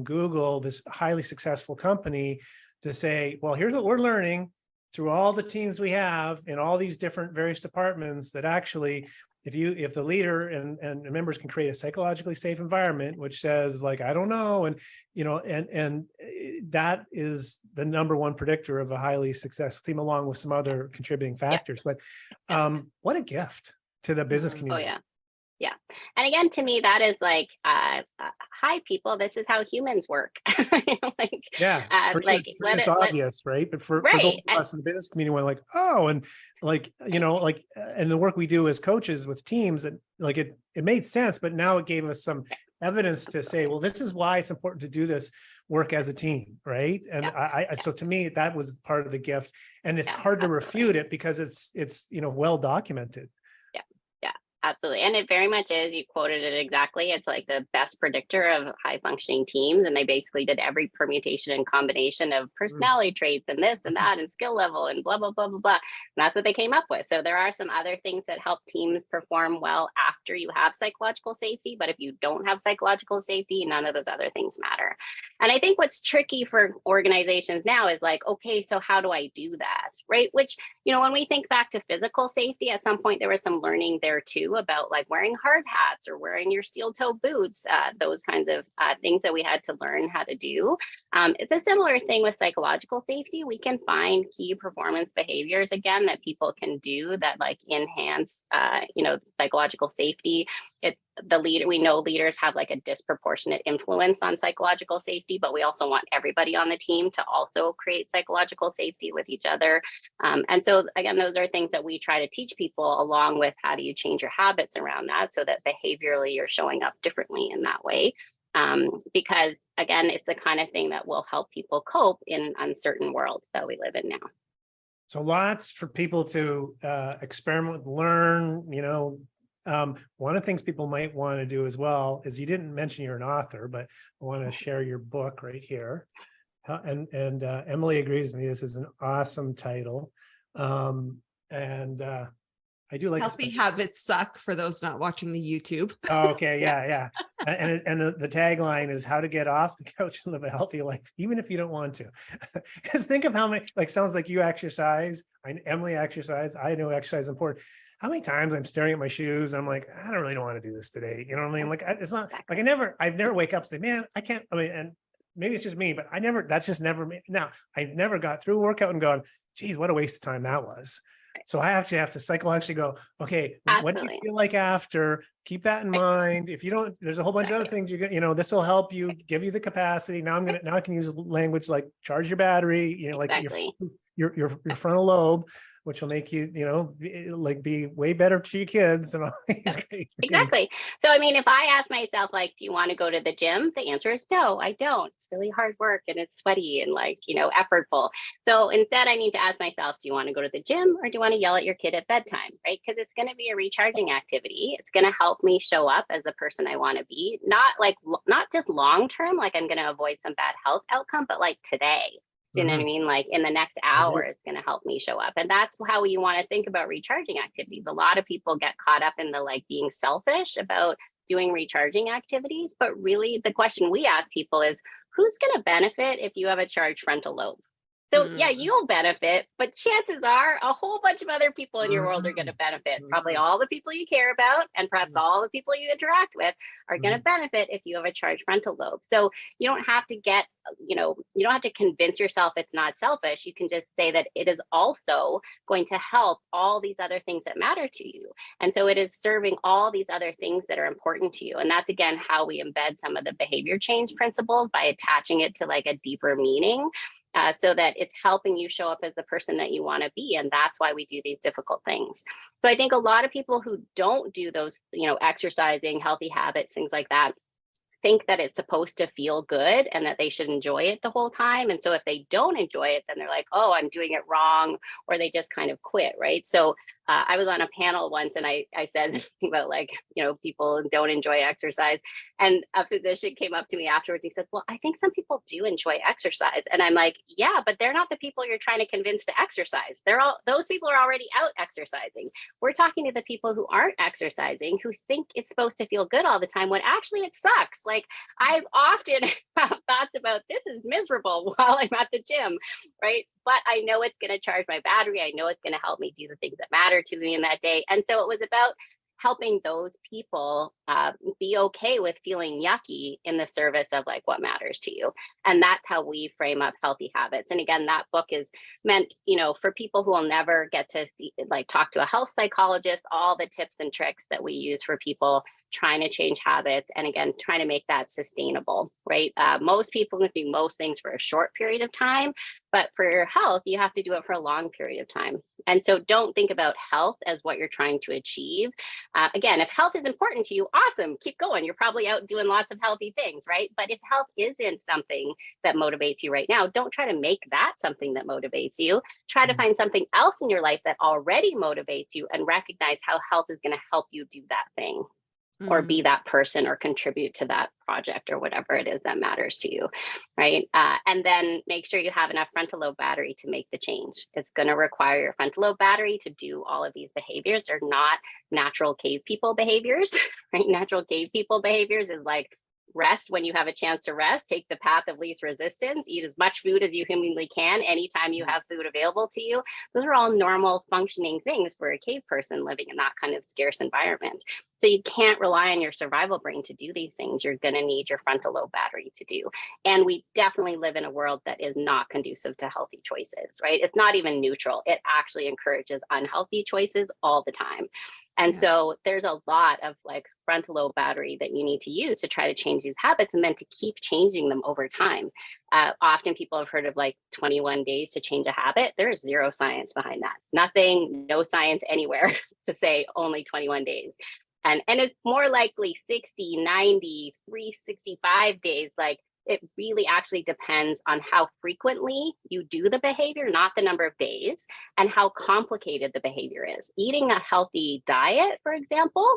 B: Google, this highly successful company, to say, well, here's what we're learning through all the teams we have in all these different various departments, that actually, if the leader and members can create a psychologically safe environment, which says like, I don't know, and that is the number one predictor of a highly successful team, along with some other contributing factors. But what a gift to the business community.
C: Oh, yeah. Yeah. And again, to me, that is like, hi, people, this is how humans work.
B: It's obvious, right? But for those of us in the business community, we're like, oh, and and the work we do as coaches with teams, that it made sense, but now it gave us some evidence to say, well, this is why it's important to do this work as a team, right? And so to me, that was part of the gift, and it's hard to refute it because it's well documented.
C: Absolutely. And it very much is, you quoted it exactly. It's like the best predictor of high functioning teams. And they basically did every permutation and combination of personality traits and this and that and skill level and blah, blah, blah, blah, blah. And that's what they came up with. So there are some other things that help teams perform well after you have psychological safety. But if you don't have psychological safety, none of those other things matter. And I think what's tricky for organizations now is like, okay, so how do I do that? Right. Which, when we think back to physical safety, at some point there was some learning there too, about like wearing hard hats or wearing your steel toe boots, those kinds of things that we had to learn how to do. It's a similar thing with psychological safety. We can find key performance behaviors, again, that people can do that like enhance, psychological safety. It's the leader. We know leaders have like a disproportionate influence on psychological safety, but we also want everybody on the team to also create psychological safety with each other. And so again, those are things that we try to teach people, along with how do you change your habits around that so that behaviorally you're showing up differently in that way. Because again, it's the kind of thing that will help people cope in uncertain world that we live in now.
B: So lots for people to experiment with, learn, one of the things people might want to do as well is, you didn't mention you're an author, but I want to share your book right here. And Emily agrees with me. This is an awesome title. I do like
A: Healthy Habits Suck, for those not watching the YouTube.
B: Oh, okay. Yeah. And the tagline is how to get off the couch and live a healthy life, even if you don't want to. Because think of how many, sounds like you exercise. Emily exercise. I know exercise is important. How many times I'm staring at my shoes and I'm like, I don't want to do this today. You know what I mean? Like, it's not like I've never wake up and say, man, I can't. And maybe it's just me, but that's just never me. Now, I've never got through a workout and gone, geez, what a waste of time that was. So I actually have to psychologically go, okay, what do you feel like after? Keep that in mind. If you don't, there's a whole bunch of other things this will help you, give you the capacity. Now I can use language like charge your battery, like your frontal lobe. which will make you, like be way better to your kids and all these great things.
C: Exactly. So, I mean, if I ask myself, like, do you want to go to the gym? The answer is no, I don't. It's really hard work and it's sweaty and like, effortful. So instead, I need to ask myself, do you want to go to the gym or do you want to yell at your kid at bedtime? Right? Because it's going to be a recharging activity. It's going to help me show up as the person I want to be, not just long term, like I'm going to avoid some bad health outcome, but like today. Do you know what I mean? Like in the next hour, it's going to help me show up. And that's how you want to think about recharging activities. A lot of people get caught up in the like being selfish about doing recharging activities. But really, the question we ask people is, who's going to benefit if you have a charged frontal lobe? So yeah, you'll benefit, but chances are a whole bunch of other people in your world are going to benefit. Probably all the people you care about and perhaps all the people you interact with are going to benefit if you have a charged frontal lobe. So you don't have to get, you don't have to convince yourself it's not selfish. You can just say that it is also going to help all these other things that matter to you. And so it is serving all these other things that are important to you. And that's, again, how we embed some of the behavior change principles by attaching it to like a deeper meaning. So that it's helping you show up as the person that you want to be. And that's why we do these difficult things. So I think a lot of people who don't do those, exercising, healthy habits, things like that, think that it's supposed to feel good and that they should enjoy it the whole time. And so if they don't enjoy it, then they're like, oh, I'm doing it wrong, or they just kind of quit, right? So I was on a panel once and I said something about like, people don't enjoy exercise. And a physician came up to me afterwards. He said, well, I think some people do enjoy exercise. And I'm like, yeah, but they're not the people you're trying to convince to exercise. Those people are already out exercising. We're talking to the people who aren't exercising, who think it's supposed to feel good all the time, when actually it sucks. Like I've often thoughts about, this is miserable while I'm at the gym, right? But I know it's going to charge my battery. I know it's going to help me do the things that matter to me in that day. And so it was about helping those people be okay with feeling yucky in the service of like what matters to you. And that's how we frame up healthy habits. And again, that book is meant, for people who will never get to talk to a health psychologist, all the tips and tricks that we use for people trying to change habits. And again, trying to make that sustainable, right? Most people can do most things for a short period of time, but for your health, you have to do it for a long period of time. And so don't think about health as what you're trying to achieve. Again, if health is important to you, awesome, keep going. You're probably out doing lots of healthy things, right? But if health isn't something that motivates you right now, don't try to make that something that motivates you. Try to find something else in your life that already motivates you and recognize how health is going to help you do that thing, or be that person, or contribute to that project, or whatever it is that matters to you, right? And then make sure you have enough frontal lobe battery to make the change. It's going to require your frontal lobe battery to do all of these behaviors. They're not natural cave people behaviors, right? Natural cave people behaviors is like rest when you have a chance to rest, take the path of least resistance, eat as much food as you humanly can anytime you have food available to you. Those are all normal functioning things for a cave person living in that kind of scarce environment. So you can't rely on your survival brain to do these things. You're going to need your frontal lobe battery to do. And we definitely live in a world that is not conducive to healthy choices, right? It's not even neutral. It actually encourages unhealthy choices all the time. And so there's a lot of like frontal lobe battery that you need to use to try to change these habits, and then to keep changing them over time. Often people have heard of like 21 days to change a habit. There is zero science behind that. Nothing, no science anywhere to say only 21 days. And it's more likely 60, 90, 365 days. Like it really actually depends on how frequently you do the behavior, not the number of days, and how complicated the behavior is. Eating a healthy diet, for example,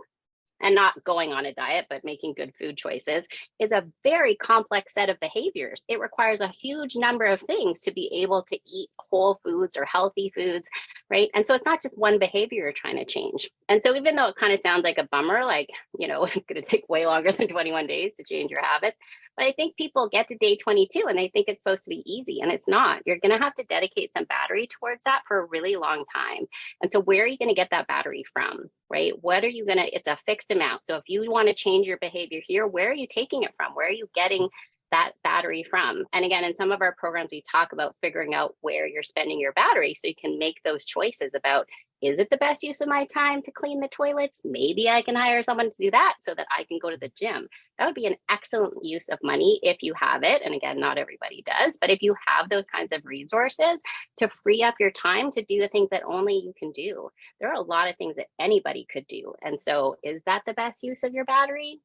C: and not going on a diet, but making good food choices, is a very complex set of behaviors. It requires a huge number of things to be able to eat whole foods or healthy foods, right? And so it's not just one behavior you're trying to change. And so even though it kind of sounds like a bummer, like, it's going to take way longer than 21 days to change your habits, but I think people get to day 22 and they think it's supposed to be easy, and it's not. You're going to have to dedicate some battery towards that for a really long time. And so where are you going to get that battery from, right? What are you going to, it's a fixed amount. So if you want to change your behavior here, where are you taking it from? Where are you getting that battery from? And again, in some of our programs, we talk about figuring out where you're spending your battery so you can make those choices about Is it the best use of my time to clean the toilets? Maybe I can hire someone to do that so that I can go to the gym. That would be an excellent use of money if you have it. And again, not everybody does, but if you have those kinds of resources to free up your time to do the things that only you can do, there are a lot of things that anybody could do. And so is that the best use of your battery?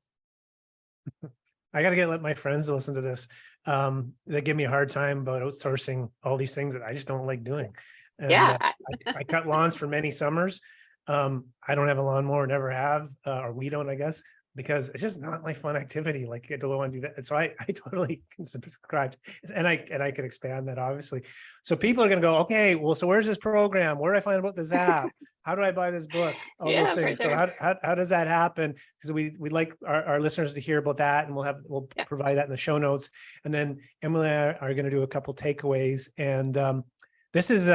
B: I got to let my friends listen to this. They give me a hard time about outsourcing all these things that I just don't like doing. And
C: Yeah.
B: I cut lawns for many summers. I don't have a lawnmower, never have, or we don't, I guess, because it's just not my fun activity. Like I don't want to do that. And so I totally can subscribe, and I could expand that obviously. So people are going to go, okay, well, so where's this program? Where do I find about this app? How do I buy this book? All
C: Yeah,
B: those
C: for
B: things.
C: sure.
B: So how does that happen? Because we'd like our listeners to hear about that, and we'll
C: Yeah.
B: provide that in the show notes. And then Emily and I are going to do a couple takeaways. And this is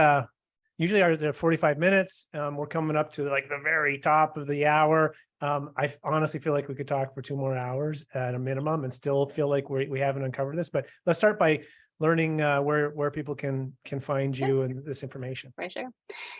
B: usually they're 45 minutes. We're coming up to like the very top of the hour. I honestly feel like we could talk for 2 more hours at a minimum and still feel like we haven't uncovered this, but let's start by learning where people can find you and this information.
C: For sure.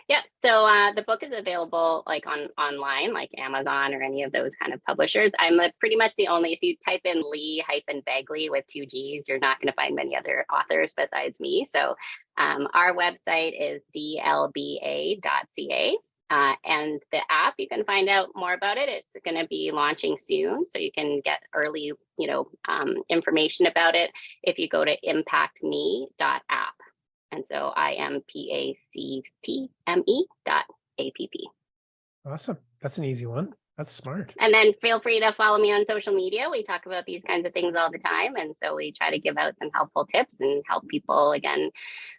C: Yeah. So the book is available like online, like Amazon or any of those kind of publishers. I'm pretty much the only, if you type in Lee-Baggley with 2 G's, you're not going to find many other authors besides me. So our website is dlba.ca. And the app, you can find out more about it. It's going to be launching soon, so you can get early, information about it if you go to impactme.app. And so IMPACTME.app.
B: Awesome. That's an easy one. That's smart.
C: And then feel free to follow me on social media. We talk about these kinds of things all the time. And so we try to give out some helpful tips and help people, again,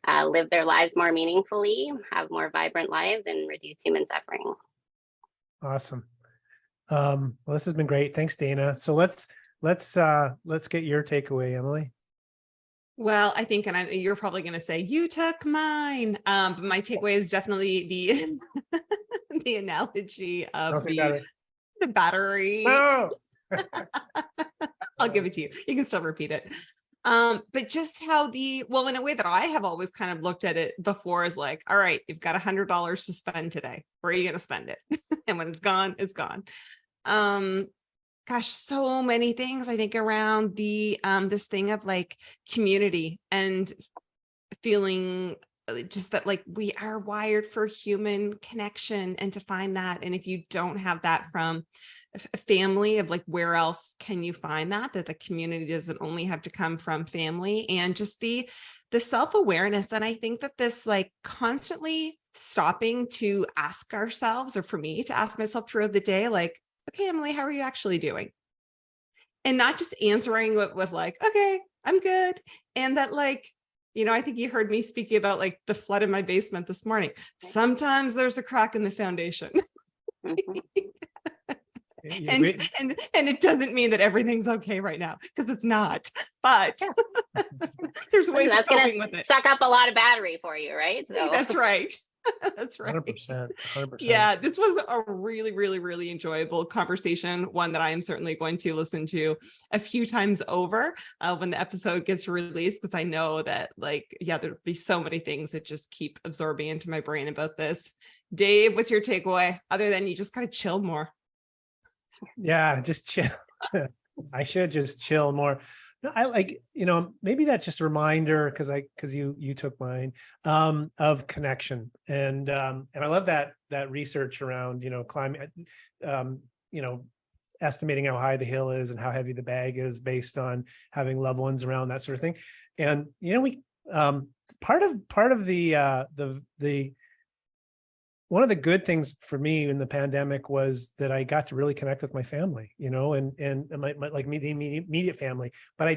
C: live their lives more meaningfully, have more vibrant lives, and reduce human suffering.
B: Awesome. Well, this has been great. Thanks, Dayna. So let's get your takeaway, Emily.
A: Well, I think, and you're probably going to say, you took mine. But my takeaway is definitely the the analogy of the battery.
B: No!
A: I'll give it to you. You can still repeat it. But just how in a way that I have always kind of looked at it before is like, all right, you've got $100 to spend today. Where are you going to spend it? And when it's gone, it's gone. Gosh, so many things I think around the this thing of like community and feeling just that like we are wired for human connection and to find that. And if you don't have that from a family, of like where else can you find that the community doesn't only have to come from family, and just the self-awareness. And I think that this like constantly stopping to ask ourselves, or for me to ask myself throughout the day, like, okay, Emily, how are you actually doing? And not just answering with like, okay, I'm good. And that like, I think you heard me speaking about like the flood in my basement this morning. Sometimes there's a crack in the foundation. And it doesn't mean that everything's okay right now, because it's not, but there's ways of coping with it.
C: Suck up a lot of battery for you, right? So.
A: That's right. That's right.
B: 100%.
A: Yeah, this was a really, really, really enjoyable conversation. One that I am certainly going to listen to a few times over when the episode gets released, because I know that there'll be so many things that just keep absorbing into my brain about this. Dave, what's your takeaway other than you just gotta chill more?
B: Yeah, just chill. I should just chill more. I like, maybe that's just a reminder, because you took mine, of connection. And I love that research around, climate, estimating how high the hill is and how heavy the bag is based on having loved ones around, that sort of thing. And, we, part of the one of the good things for me in the pandemic was that I got to really connect with my family, and my like the immediate family. But I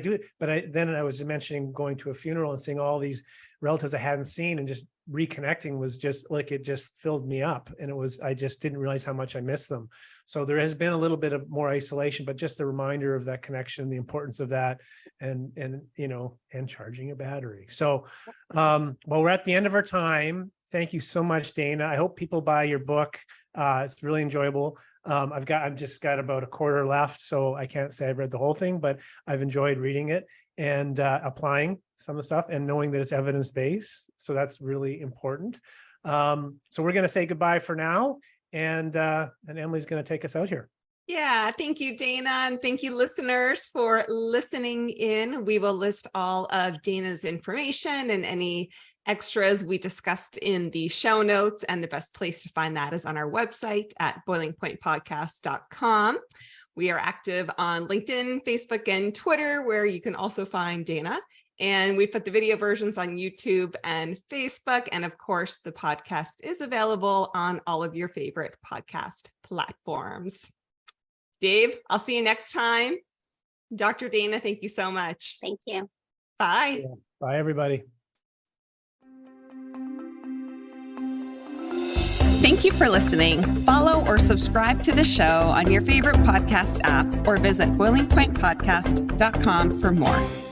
B: was mentioning going to a funeral and seeing all these relatives I hadn't seen, and just reconnecting was just like, it just filled me up. And I just didn't realize how much I missed them. So there has been a little bit of more isolation, but just a reminder of that connection, the importance of that, and charging a battery. So, we're at the end of our time. Thank you so much, Dayna. I hope people buy your book. It's really enjoyable. I've just got about a quarter left, so I can't say I've read the whole thing, but I've enjoyed reading it and applying some of the stuff and knowing that it's evidence-based. So that's really important. So we're going to say goodbye for now. And Emily's going to take us out here.
A: Yeah, thank you, Dayna, and thank you, listeners, for listening in. We will list all of Dayna's information and any extras we discussed in the show notes, and the best place to find that is on our website at boilingpointpodcast.com. We are active on LinkedIn, Facebook, and Twitter, where you can also find Dayna. And we put the video versions on YouTube and Facebook. And of course, the podcast is available on all of your favorite podcast platforms. Dave, I'll see you next time. Dr. Dayna, thank you so much.
C: Thank you.
A: Bye.
B: Yeah. Bye, everybody.
A: Thank you for listening. Follow or subscribe to the show on your favorite podcast app or visit boilingpointpodcast.com for more.